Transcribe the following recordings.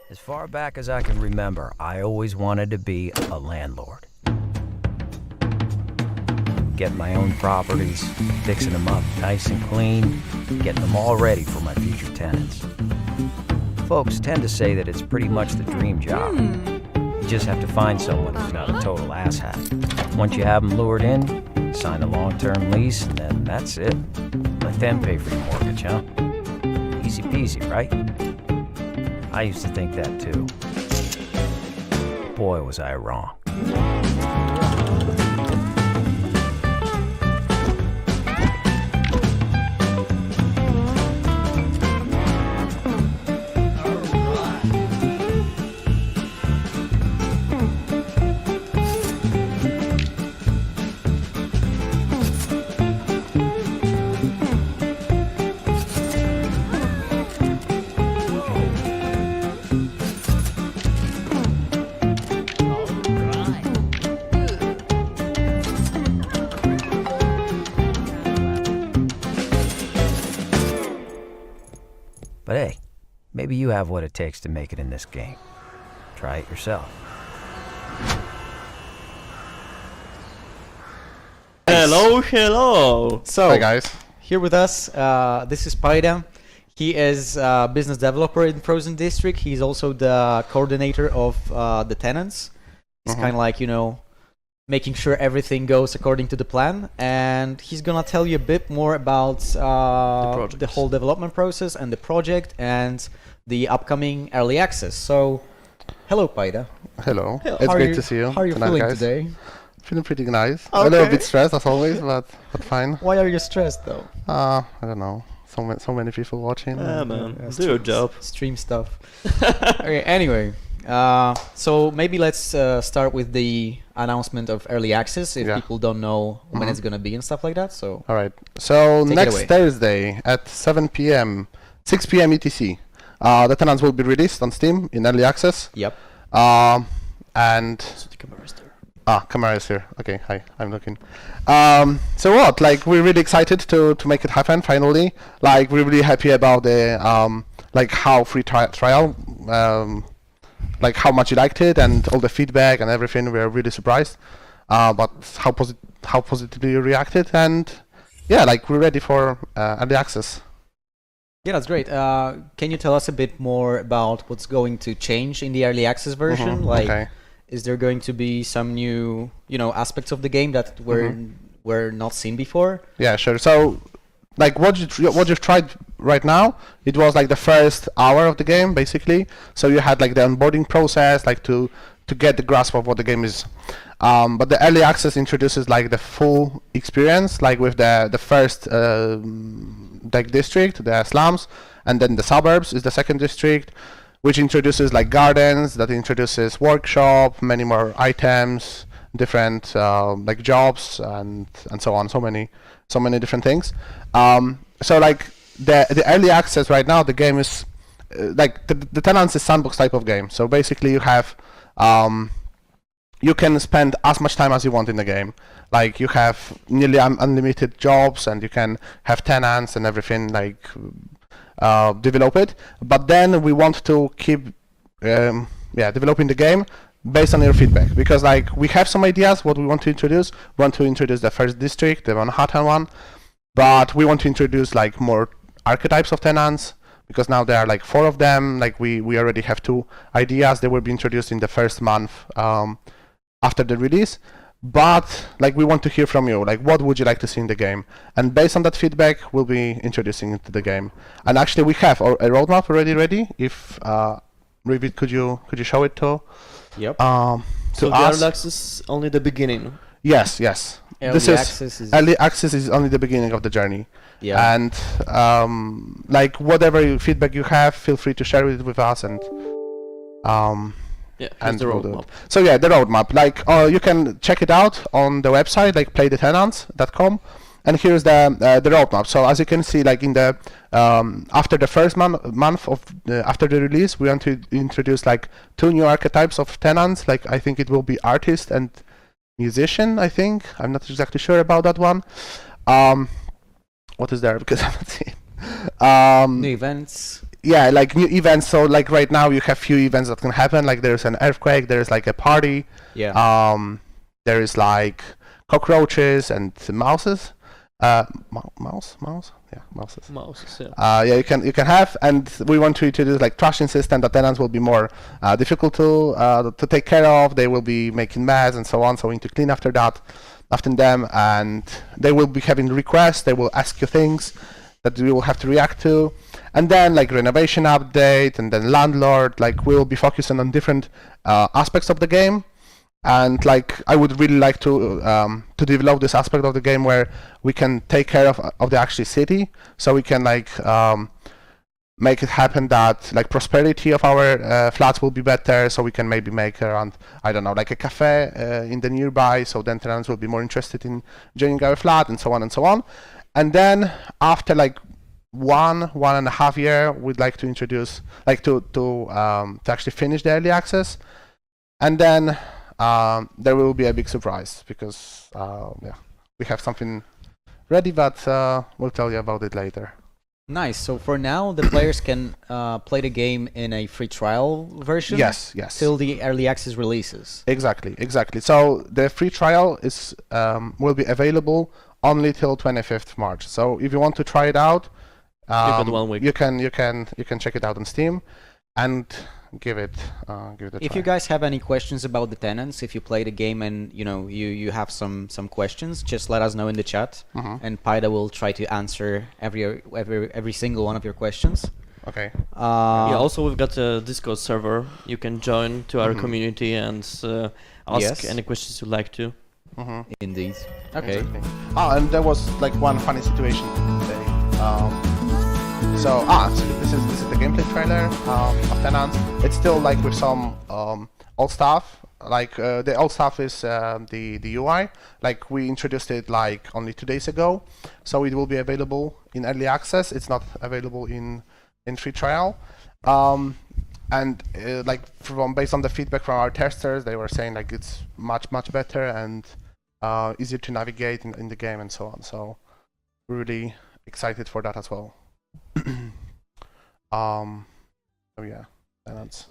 As far back as I can remember, I always wanted to be a landlord. Get my own properties, fixing them up nice and clean, getting them all ready for my future tenants. Folks tend to say that it's pretty much the dream job. You just have to find someone who's not a total asshat. Once you have them lured in, sign a long-term lease, and then that's it. Let them pay for your mortgage, huh? Easy peasy, right? I used to think that too. Boy, was I wrong. But hey, maybe you have what it takes to make it in this game. Try it yourself. Hello. So, Hi guys. here with us, this is Paida. He is a business developer in Frozen District. He's also the coordinator of the Tenants. It's kind of like, making sure everything goes according to the plan. And he's gonna tell you a bit more about the whole development process and the project and the upcoming early access. So, hello, Paida. Hello. It's great to see you. How are you tonight, feeling guys. today? Feeling pretty nice. A little bit stressed as always, but fine. Why are you stressed though? I don't know. So many people watching. Yeah, man. Do your job. Stream stuff. Okay, anyway. So maybe let's start with the announcement of early access if people don't know when it's gonna be and stuff like that. So All right. So Take it next away. Thursday at 7 p.m., 6 p.m. ETC, the Tenants will be released on Steam in early access. yep. And So the camera is there. camera is here. Okay, hi. I'm looking. So what? Like, we're really excited to make it happen finally. Like, we're really happy about the like how free trial. Like how much you liked it and all the feedback and everything. We're really surprised, but how positively you reacted, and yeah, like we're ready for early access. Yeah, that's great. Can you tell us a bit more about what's going to change in the early access version? Like, okay. is there going to be some new, aspects of the game that were not seen before? Yeah, sure. So, like what you've tried right now, it was like the first hour of the game basically. So you had like the onboarding process, like to get the grasp of what the game is. But the early access introduces like the full experience, like with the first like district, the slums, and then the suburbs is the second district, which introduces like gardens, that introduces workshop, many more items, different like jobs and so on, so many different things. So like the early access right now, the game is like the Tenants is sandbox type of game. So basically you have you can spend as much time as you want in the game. Like you have nearly unlimited jobs, and you can have tenants and everything, like develop it. But then we want to keep developing the game based on your feedback, because like we have some ideas what we want to introduce. We want to introduce the first district, the Manhattan one, but we want to introduce like more archetypes of tenants, because now there are like 4 of them. Like we already have 2 ideas. They will be introduced in the first month after the release. But like we want to hear from you, like what would you like to see in the game, and based on that feedback we'll be introducing it to the game. And actually we have a roadmap already ready. If Rivit, could you show it to Yep. to So the us? early access is only the beginning. Yes. Early access is only the beginning of the journey. Yeah. And like whatever feedback you have, feel free to share it with us, and Yeah, and here's the we'll do roadmap. it. So yeah, the roadmap. Like you can check it out on the website, like playthetenants.com, and here's the roadmap. So as you can see, like in the after the first month of after the release, we want to introduce like 2 new archetypes of tenants. Like I think it will be artist and musician. I think I'm not exactly sure about that one. What is there? Because I'm not seeing. New events. yeah, like new events. So like right now you have few events that can happen. Like there's an earthquake, there's like a party. Yeah. There is like cockroaches and mouses. Mouse? Yeah, mouses. Mouses, yeah. Yeah, you can have, and we want to introduce like trashing system. The tenants will be more difficult to take care of. They will be making mess and so on. So we need to clean after them, and they will be having requests. They will ask you things that we will have to react to, and then like renovation update, and then landlord. Like we will be focusing on different aspects of the game. And like I would really like to develop this aspect of the game where we can take care of the actual city, so we can like make it happen that like prosperity of our flats will be better, so we can maybe make around, I don't know, like a cafe in the nearby, so then tenants will be more interested in joining our flat, and so on and so on. And then after like 1.5 year, we'd like to introduce like to actually finish the early access, and then there will be a big surprise because yeah, we have something ready, but we'll tell you about it later. Nice. So for now, the players can play the game in a free trial version. Yes. Till the early access releases. Exactly. So the free trial is will be available only till 25th March. So if you want to try it out, got 1 week. you can check it out on Steam and give it a try. If you guys have any questions about the tenants, if you play the game and you have some questions, just let us know in the chat, and Paida will try to answer every single one of your questions. Okay. Yeah. Also, we've got a Discord server. You can join to our community and ask any questions you'd like to. Indeed. Okay. Exactly. And there was like one funny situation today. So this is the gameplay trailer of Tenants. It's still like with some old stuff. Like the old stuff is the UI. Like we introduced it like only 2 days ago, so it will be available in early access. It's not available in free trial. And like based on the feedback from our testers, they were saying like it's much better and easier to navigate in the game and so on. So we're really excited for that as well. Oh yeah, Tenants.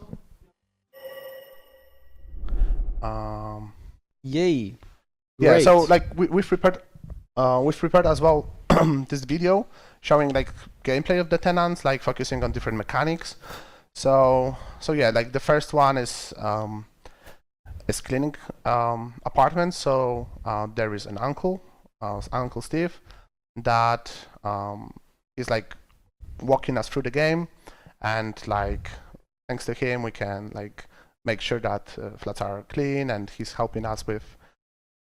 Yay. Yeah, Great. so like we've prepared as well this video showing like gameplay of the Tenants, like focusing on different mechanics. So yeah, like the first one is cleaning apartments. So there is an uncle, Uncle Steve, that is like walking us through the game, and like thanks to him we can like make sure that flats are clean, and he's helping us with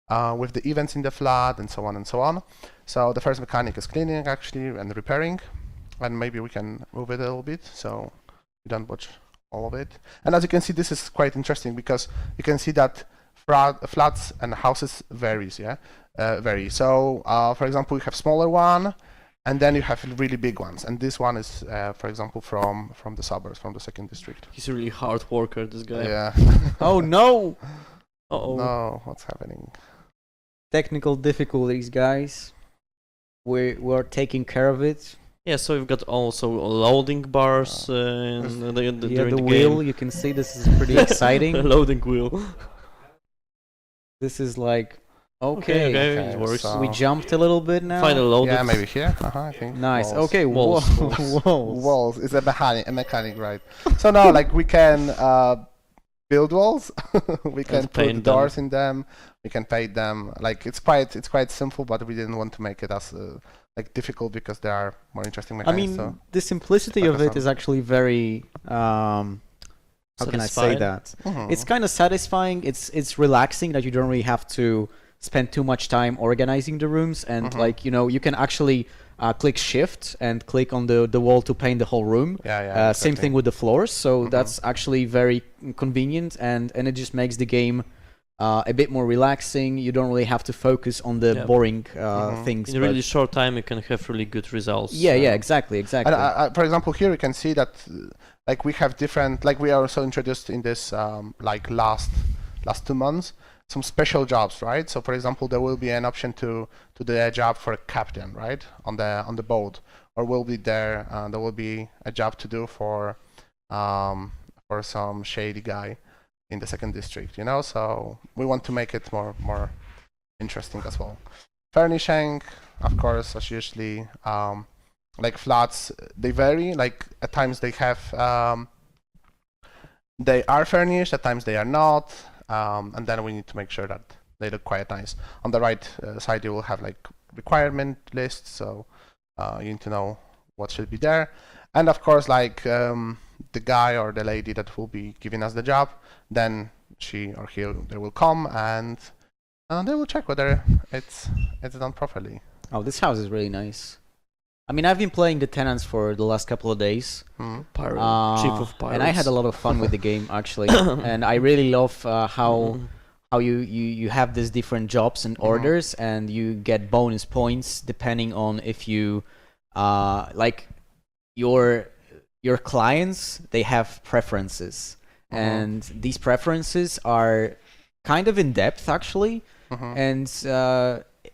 the events in the flat and so on and so on. So the first mechanic is cleaning actually and repairing, and maybe we can move it a little bit so you don't watch all of it. And as you can see, this is quite interesting because you can see that flats and houses vary. So for example, we have smaller one, and then you have really big ones, and this one is for example from the suburbs, from the 2nd district. He's a really hard worker, this guy. Yeah. Oh no! Uh-oh. No, what's happening? Technical difficulties, guys. We're taking care of it. Yeah, so we've got also loading bars during the wheel. game. You can see this is pretty exciting. Loading wheel. This is like Okay, okay. it works. So We jumped a little bit now. Final load. yeah, maybe here. I think. Nice. Walls. Okay. Walls. Walls is a mechanic, right? So now, like, we can build walls. We can put paint doors in them. We can paint them. Like, it's quite simple, but we didn't want to make it as like difficult because there are more interesting I mechanics. mean, so the simplicity of it is actually very. How can I say Satisfying. that? Mhm. It's kind of satisfying. It's relaxing that you don't really have to spend too much time organizing the rooms, and like you can actually click shift and click on the wall to paint the whole room. yeah. Same thing with the floors, so that's actually very convenient, and it just makes the game a bit more relaxing. You don't really have to focus on the boring things. In a really short time, you can have really good results. Yeah, exactly. And for example, here you can see that like we have different, like we are also introduced in this like last 2 months, some special jobs, right? So for example, there will be an option to do a job for a captain, right, on the boat, or will be there. There will be a job to do for some shady guy in the second district, you know. So we want to make it more interesting as well. Furnishing, of course, as usually, like flats, they vary. Like at times they have, they are furnished, at times they are not, and then we need to make sure that they look quite nice. On the right side, you will have like requirement lists, so you need to know what should be there. And of course, like the guy or the lady that will be giving us the job, then she or he they will come and they will check whether it's done properly. Oh, this house is really nice. I mean, I've been playing the Tenants for the last couple of days. Chief of Pirates. And I had a lot of fun with the game, actually. And I really love how you have these different jobs and orders, and you get bonus points depending on if you like your clients, they have preferences, and these preferences are kind of in depth, actually, and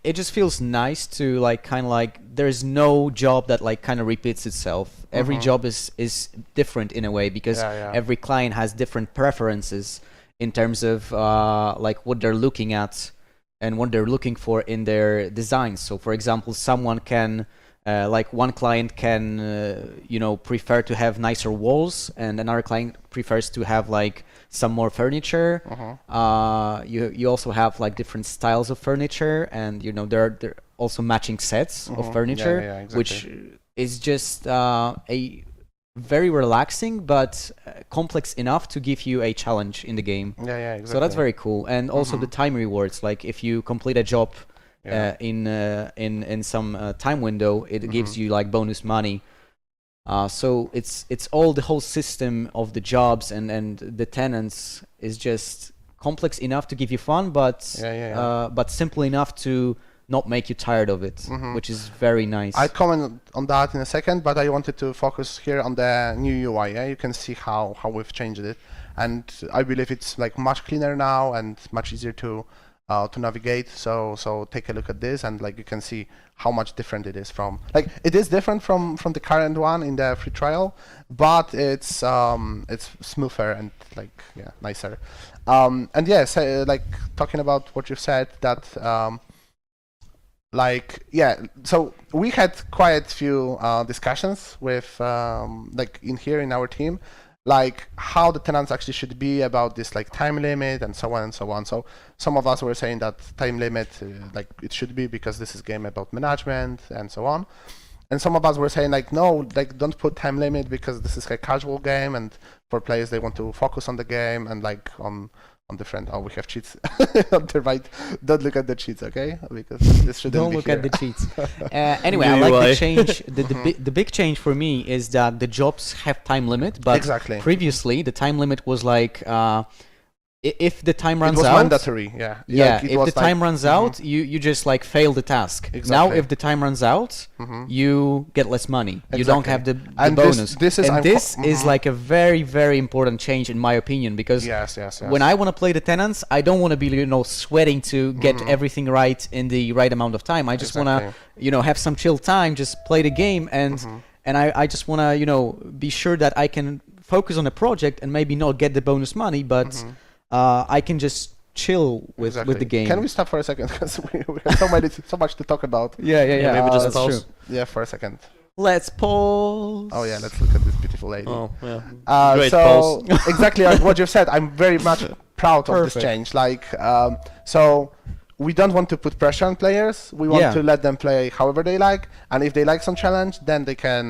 it just feels nice to like kind of like there's no job that like kind of repeats itself. Every job is different in a way because every client has different preferences in terms of like what they're looking at and what they're looking for in their designs. So for example, someone can like one client can you know, prefer to have nicer walls, and another client prefers to have like some more furniture. You also have like different styles of furniture, and you know there are also matching sets of furniture, exactly. which is just a very relaxing but complex enough to give you a challenge in the game. Exactly. So that's very cool. And also the time rewards, like if you complete a job in some time window, it gives you like bonus money. So it's all the whole system of the jobs and the tenants is just complex enough to give you fun, but simple enough to not make you tired of it, which is very nice. I'll comment on that in a second, but I wanted to focus here on the new UI. You can see how we've changed it, and I believe it's like much cleaner now and much easier to navigate. So take a look at this, and like you can see how much different it is from, like it is different from the current one in the free trial, but it's smoother and like nicer. And yes, like talking about what you said, that so we had quite a few discussions with like in our team, like how the tenants actually should be about this like time limit and so on and so on. So some of us were saying that time limit like it should be because this is game about management and so on, and some of us were saying like no, like don't put time limit because this is a casual game, and for players they want to focus on the game and like on different. Oh, we have cheats on the right. Don't look at the cheats, okay? Because this shouldn't Don't be look here. at the cheats. Anyway, I like the change. The big change for me is that the jobs have time limit, but Exactly. previously the time limit was like if the time runs It was out, mandatory, yeah. Like, it If was the like- time runs out, you just like fail the task. Now, Exactly. if the time runs out, you get less money. You don't Exactly. have the And bonus. this is- and I'm this co- is like a very very important change in my opinion, because Yes. when I want to play the tenants, I don't want to be sweating to get everything right in the right amount of time. I just want to have some chill time, just play the game, and I just want to be sure that I can focus on the project and maybe not get the bonus money, but I can just chill with the game. Can we stop for a second, because we have so much to talk about. Yeah. maybe just that's pause. true. Yeah, for a second. Let's pause. Oh yeah, let's look at this beautiful lady. Oh yeah. Great So pause. exactly like what you've said, I'm very much proud of this Perfect. change. Like, so we don't want to put pressure on players. We want to let them play however they like, and if they like some challenge, then they can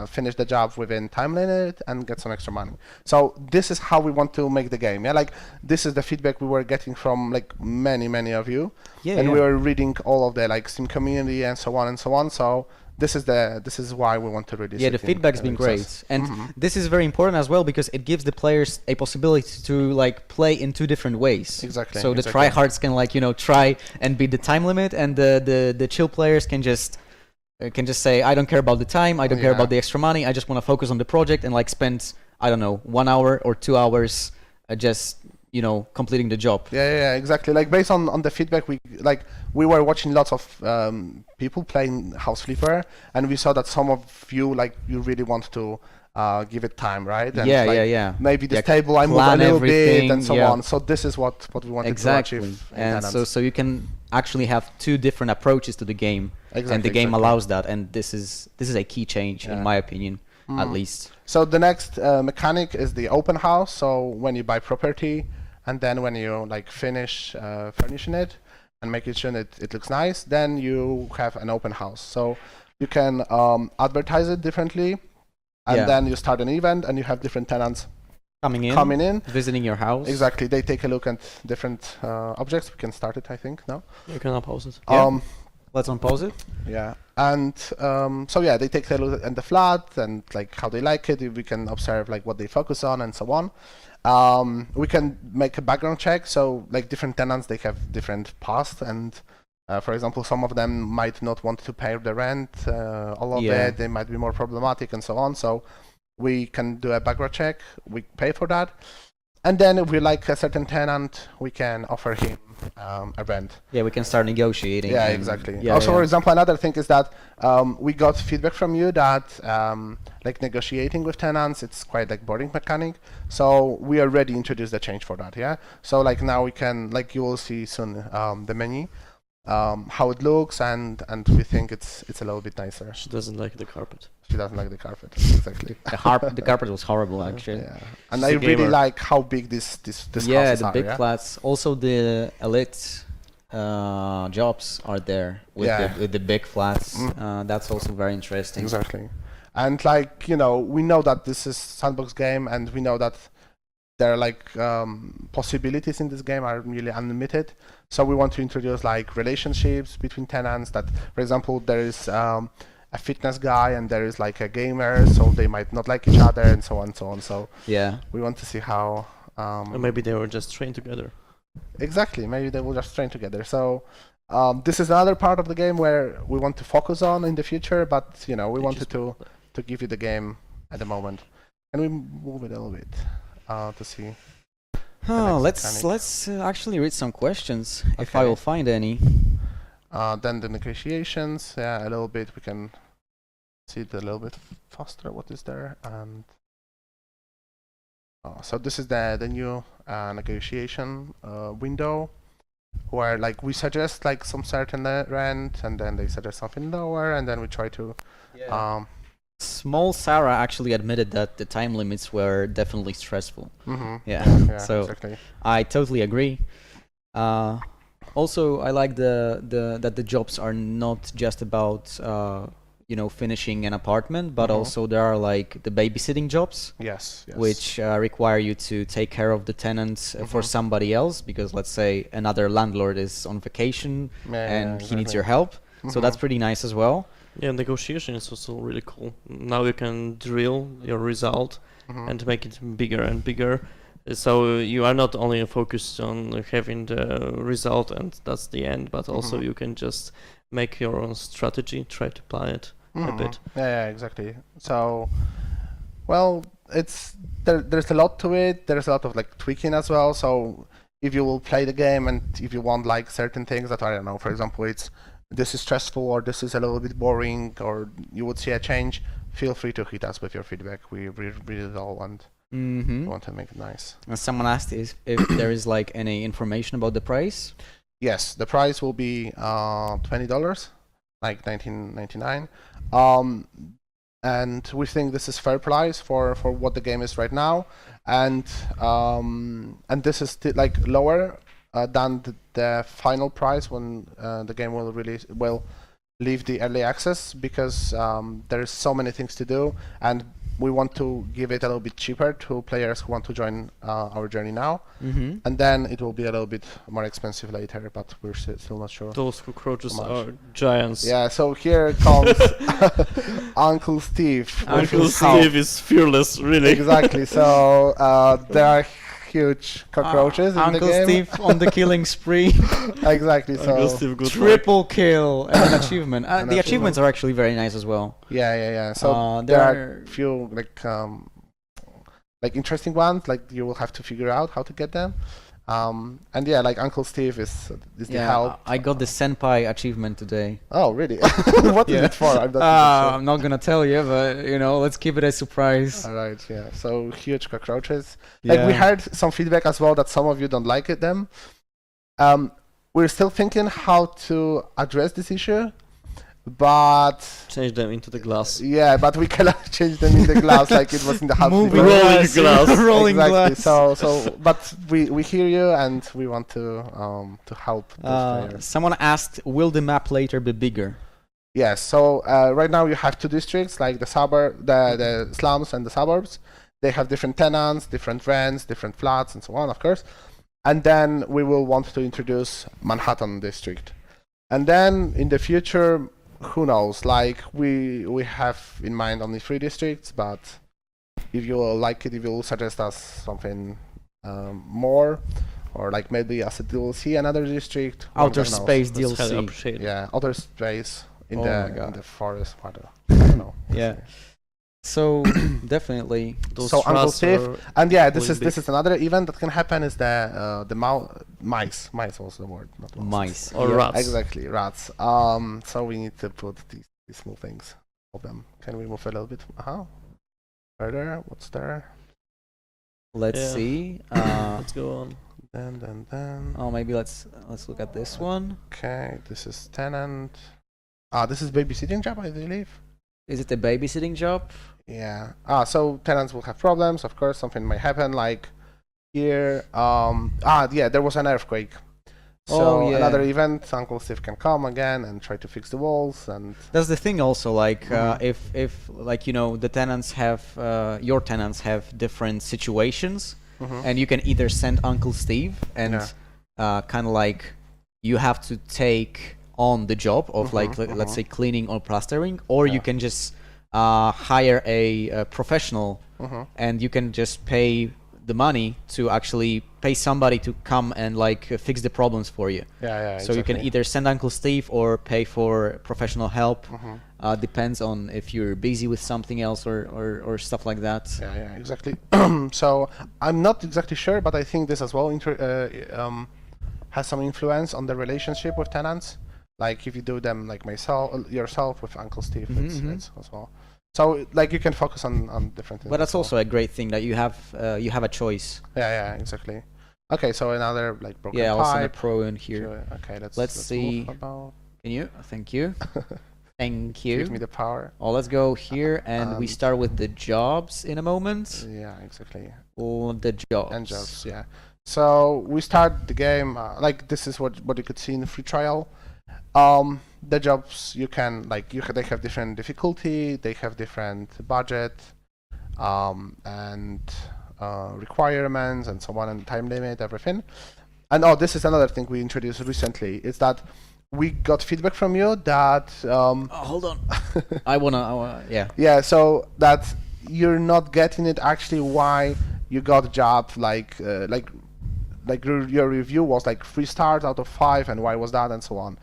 finish the job within time limit and get some extra money. So this is how we want to make the game. Yeah, like this is the feedback we were getting from like many of you, and we were reading all of the like Steam community and so on and so on. So this is why we want to release. Yeah, the feedback's been great, and this is very important as well because it gives the players a possibility to like play in two different ways. Exactly. So the tryhards can like try and beat the time limit, and the chill players can just say, I don't care about the time, I don't care about the extra money, I just want to focus on the project and like spend, I don't know, 1 hour or 2 hours just completing the job. Yeah, exactly. Like based on the feedback, we were watching lots of people playing House Flipper, and we saw that some of you you really want to give it time, right? And yeah. Maybe this table I move a little bit and so on. So this is what we wanted to achieve. And so you can actually have two different approaches to the game, and the game exactly. allows that. And this is a key change in my opinion, at least. So the next mechanic is the open house. So when you buy property, and then when you finish furnishing it and making sure it looks nice, then you have an open house. So you can advertise it differently, and then you start an event, and you have different tenants coming in, visiting your house. Exactly. They take a look at different objects. We can start it, I think. No. You can unpause it. Let's unpause it. Yeah, and they take a look at the flat and how they like it. We can observe what they focus on and so on. We can make a background check. So different tenants, they have different past, and for example, some of them might not want to pay the rent all of it. They might be more problematic and so on. So we can do a background check. We pay for that. And then if we like a certain tenant, we can offer him a rent. Yeah, we can start negotiating. Yeah, exactly. For example, another thing is that we got feedback from you that negotiating with tenants, it's quite boring mechanic. So we already introduced the change for that. Yeah. So now we can you will see soon the menu, how it looks, and we think it's a little bit nicer. She doesn't like the carpet. She doesn't like the carpet. Exactly. The carpet was horrible, actually. Yeah. And I really like how big this houses the are, big flats. Also, the elite jobs are there with the big flats. That's also very interesting. Exactly. And we know that this is sandbox game, and we know that there are possibilities in this game are really unlimited. So we want to introduce relationships between tenants. That, for example, there is a fitness guy and there is a gamer, so they might not like each other, and so on and so on. So we want to see how. Or maybe they were just trained together. Exactly. Maybe they will just train together. So this is another part of the game where we want to focus on in the future, but we wanted to give you the game at the moment, and we move it a little bit to see. Let's actually read some questions if I will find any. Then the negotiations, a little bit. We can see it a little bit faster. What is there? And so this is the new negotiation window, where we suggest some certain rent, and then they suggest something lower, and then we try to. Small Sarah actually admitted that the time limits were definitely stressful. Yeah, so exactly. I totally agree. Also, I like that the jobs are not just about finishing an apartment, but also there are the babysitting jobs. Yes. Which require you to take care of the tenants for somebody else, because let's say another landlord is on vacation and he needs your help. So that's pretty nice as well. Yeah, negotiation is also really cool. Now you can drill your result and make it bigger and bigger. So you are not only focused on having the result and that's the end, but also you can just make your own strategy, try to apply it a bit. Yeah, exactly. So, there's a lot to it. There's a lot of tweaking as well. So if you will play the game and if you want certain things that, I don't know, for example, this is stressful or this is a little bit boring or you would see a change, feel free to hit us with your feedback. We read it all and we want to make it nice. Someone asked if there is any information about the price. Yes, the price will be $20, $19.99. And we think this is fair price for what the game is right now. And this is lower than the final price when the game will leave the early access, because there is so many things to do, and we want to give it a little bit cheaper to players who want to join our journey now, and then it will be a little bit more expensive later, but we're still not sure. Those cockroaches are giants. Yeah, so here comes Uncle Steve. Uncle Steve is fearless, really. Exactly, so there are huge cockroaches in the Uncle game. Steve on the killing spree. Exactly, so triple kill and an achievement. The achievements are actually very nice as well. Yeah. So there are few like interesting ones. Like you will have to figure out how to get them. And yeah, like Uncle Steve is the help. I got the Senpai achievement today. Oh, really? What is it for? I'm not even I'm not gonna tell you, but let's keep it a surprise. sure. All right, yeah. So huge cockroaches. Like we Yeah. heard some feedback as well that some of you don't like them. We're still thinking how to address this issue, but Change them into the glass. yeah, but we cannot change them in the glass like it was in the half Moving Rolling glass. Rolling exactly. glass. But we hear you and we want to help those players. Someone asked, will the map later be bigger? Yes. So right now you have two districts, like the slums and the suburbs. They have different tenants, different rents, different flats, and so on, of course. And then we will want to introduce Manhattan district. And then in the future, who knows? Like we have in mind only 3 districts, but if you will like it, if you will suggest us something more, or like maybe as a DLC another district. Outer one knows. space That's highly DLC. appreciated. Yeah, outer space in Oh my in God. the forest. I don't know. Yeah. So definitely. Those So Uncle rats Steve, are and yeah, this really is another event that can happen. Is the mice? Mice was the word, not Mice. Or yeah. rats. Exactly, rats. So we need to put these small things of them. Can we move a little bit? Further. What's there? Let's Yeah. see. Let's go on. Then. Oh, maybe let's look at this one. Okay, this is tenant. This is babysitting job, I believe. Is it a babysitting job? Yeah. So tenants will have problems. Of course, something might happen. Like here. Yeah, there was an earthquake. So Oh, yeah. another event, Uncle Steve can come again and try to fix the walls and. That's the thing also, like Mhm. if like the tenants have your tenants have different situations, Mhm. and you can either send Uncle Steve and kind of like you have to take on the job of like let's say cleaning or plastering, or you Yeah. can just hire a professional and you can just pay the money to actually pay somebody to come and like fix the problems for you. Yeah. So you can either send Uncle Steve or pay for professional help. Mm-hmm. Depends on if you're busy with something else or stuff like that. Yeah, exactly. So I'm not exactly sure, but I think this as well has some influence on the relationship with tenants. Like if you do them like yourself with Uncle Steve, it's as well. So like you can focus on different things. But that's as well. also a great thing that you have a choice. Yeah, exactly. Okay, so another like broken Yeah, also a pipe. pro in here. Sure. Okay, let's Let's move see. about. Can you? Thank you. Thank you. Give me the power. Oh, let's go here and we start with the jobs in a moment. Yeah, exactly. Or the jobs. And jobs, yeah. So we start the game like this is what you could see in the free trial. The jobs you can they have different difficulty, they have different budget, and requirements and so on, and time limit, everything. And this is another thing we introduced recently, is that we got feedback from you that Oh, hold on. I wanna yeah. yeah, so that you're not getting it actually why you got a job like your review was like 3 stars out of 5 and why was that and so on.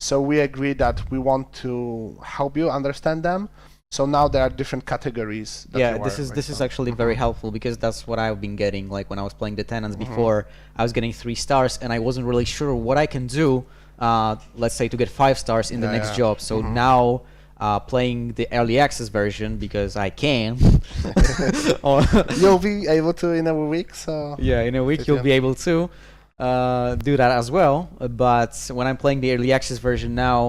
So we agreed that we want to help you understand them. So now there are different categories. Yeah, this is actually very helpful because that's what I've been getting. Like when I was playing the Tenants before, I was getting 3 stars and I wasn't really sure what I can do. Let's say to get 5 stars in the next job. So now playing the early access version because I can. You'll be able to in a week. So yeah, in a week you'll be able to do that as well. But when I'm playing the early access version now,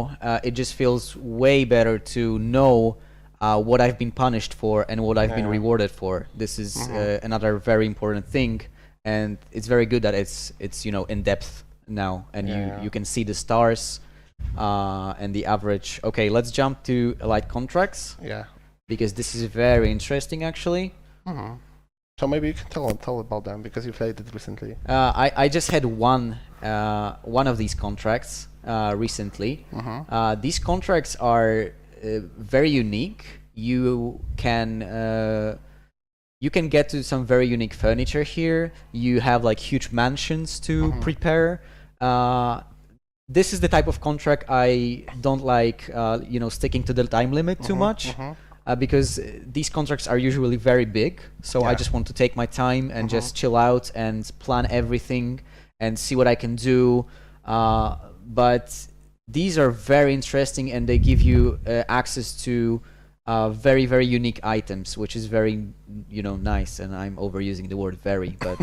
it just feels way better to know what I've been punished for and what I've been rewarded for. This is another very important thing, and it's very good that it's in depth now, and you can see the stars and the average. Okay, let's jump to light contracts. Yeah. Because this is very interesting actually. So maybe you can tell about them because you played it recently. I just had one of these contracts recently. These contracts are very unique. You can get to some very unique furniture here. You have like huge mansions to prepare. This is the type of contract I don't like, sticking to the time limit too much. because these contracts are usually very big. So I Yeah. just want to take my time and just chill out and plan everything and see what I can do. But these are very interesting, and they give you access to very, very unique items, which is very, nice. And I'm overusing the word "very," but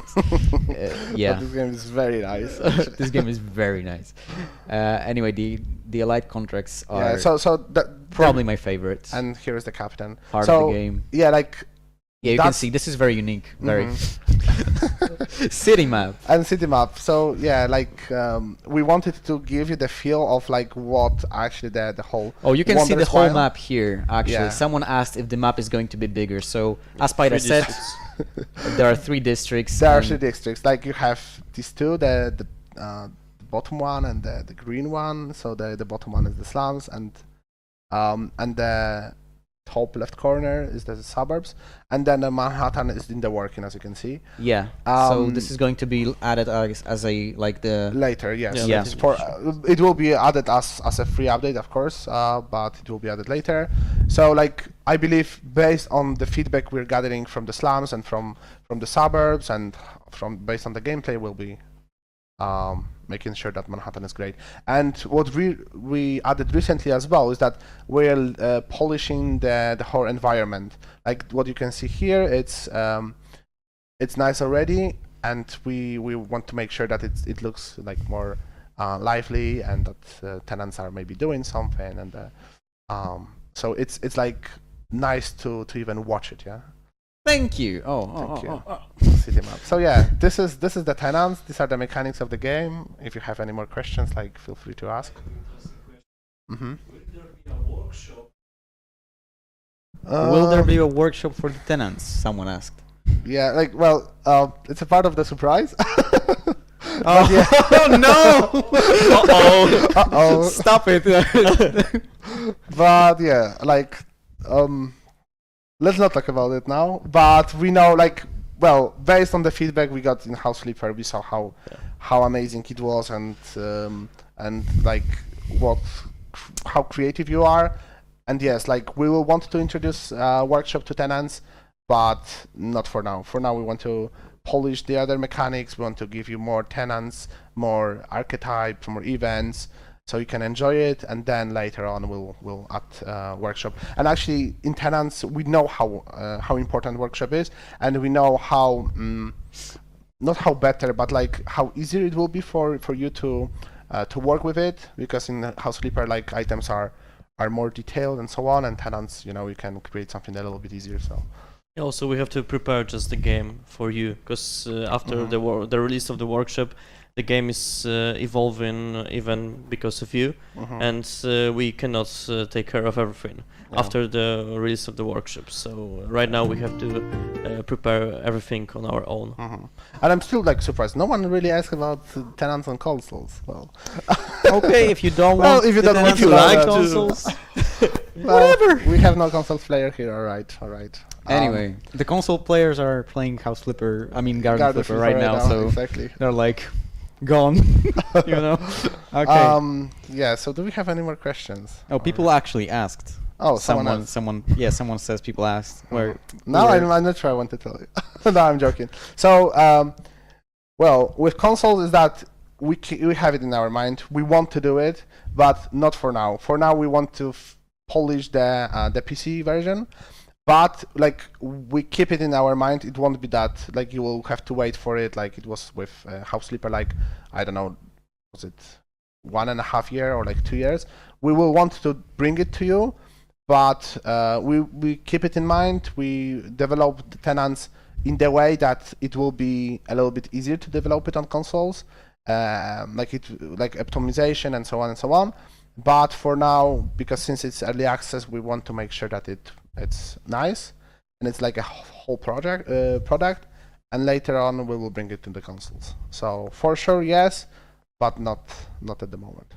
yeah. But this game is very nice. This game is very nice. Anyway, the Elite contracts are Yeah, so that probably my favorite and here is the captain. part So of the game. yeah, like Yeah, you can that's- see this is very unique. Very Mhm. city map. and city map. So yeah, like we wanted to give you the feel of like what actually the whole. Oh, you can see the Wondrous whole Wild- map here. Actually, Yeah. someone asked if the map is going to be bigger. So, as Spider 3 said, districts. there are 3 districts. There are and- 3 districts. Like you have these two, the bottom one and the green one. So the bottom one is the slums, and the top left corner is the suburbs, and then the Manhattan is in the working, as you can see. Yeah. So Um, this is going to be added as a like the. Later, yes. Yeah, Yeah. later. For it will be added as a free update, of course, but it will be added later. So, like, I believe based on the feedback we're gathering from the slums and from the suburbs and based on the gameplay, we'll be making sure that Manhattan is great. And what we added recently as well is that we're polishing the whole environment. Like what you can see here, it's nice already, and we want to make sure that it looks like more lively, and that tenants are maybe doing something, and so it's like nice to even watch it. Yeah. Thank you. Thank you. City map. So yeah, this is the tenants. These are the mechanics of the game. If you have any more questions, like feel free to ask. Mm-hmm. Will there be a workshop for the tenants? Someone asked. Yeah, like it's a part of the surprise. Oh, yeah. oh no! Uh-oh. Stop it! But yeah, like let's not talk about it now. But we know, like, well, based on the feedback we got in House Flipper, we saw how amazing it was, and like how creative you are. And yes, like we will want to introduce workshop to tenants, but not for now. For now, we want to polish the other mechanics. We want to give you more tenants, more archetypes, more events, so you can enjoy it. And then later on, we'll add workshop. And actually, in tenants, we know how important workshop is, and we know how not how better, but like how easier it will be for you to work with it, because in House Flipper, like items are more detailed and so on, and tenants, you can create something a little bit easier. So. Also, we have to prepare just the game for you, because after the release of the workshop, the game is evolving even because of you, and we cannot take care of everything after the release of the workshop. So right now we have to prepare everything on our own. And I'm still like surprised. No one really asked about tenants on consoles. Well, Okay, if you don't Well, want, if you the don't want tenants to, on like to- consoles. whatever. We have no console player here. All right. Anyway, the console players are playing House Flipper. I mean Garden Garden Flipper right now, so exactly. they're like gone. you know. Okay. Yeah. So do we have any more questions? Oh, people actually asked. Oh, someone else. Someone says people asked. Where? No, I'm not sure I want to tell you. No, I'm joking. So, well, with consoles is that we have it in our mind. We want to do it, but not for now. For now, we want to polish the PC version, but like we keep it in our mind. It won't be that like you will have to wait for it, like it was with House Sleeper. Like I don't know, was it 1.5 years or like 2 years? We will want to bring it to you. But we keep it in mind. We develop the tenants in the way that it will be a little bit easier to develop it on consoles, like optimization and so on and so on. But for now, because since it's early access, we want to make sure that it's nice and it's like a whole product. And later on, we will bring it to the consoles. So for sure, yes, but not at the moment.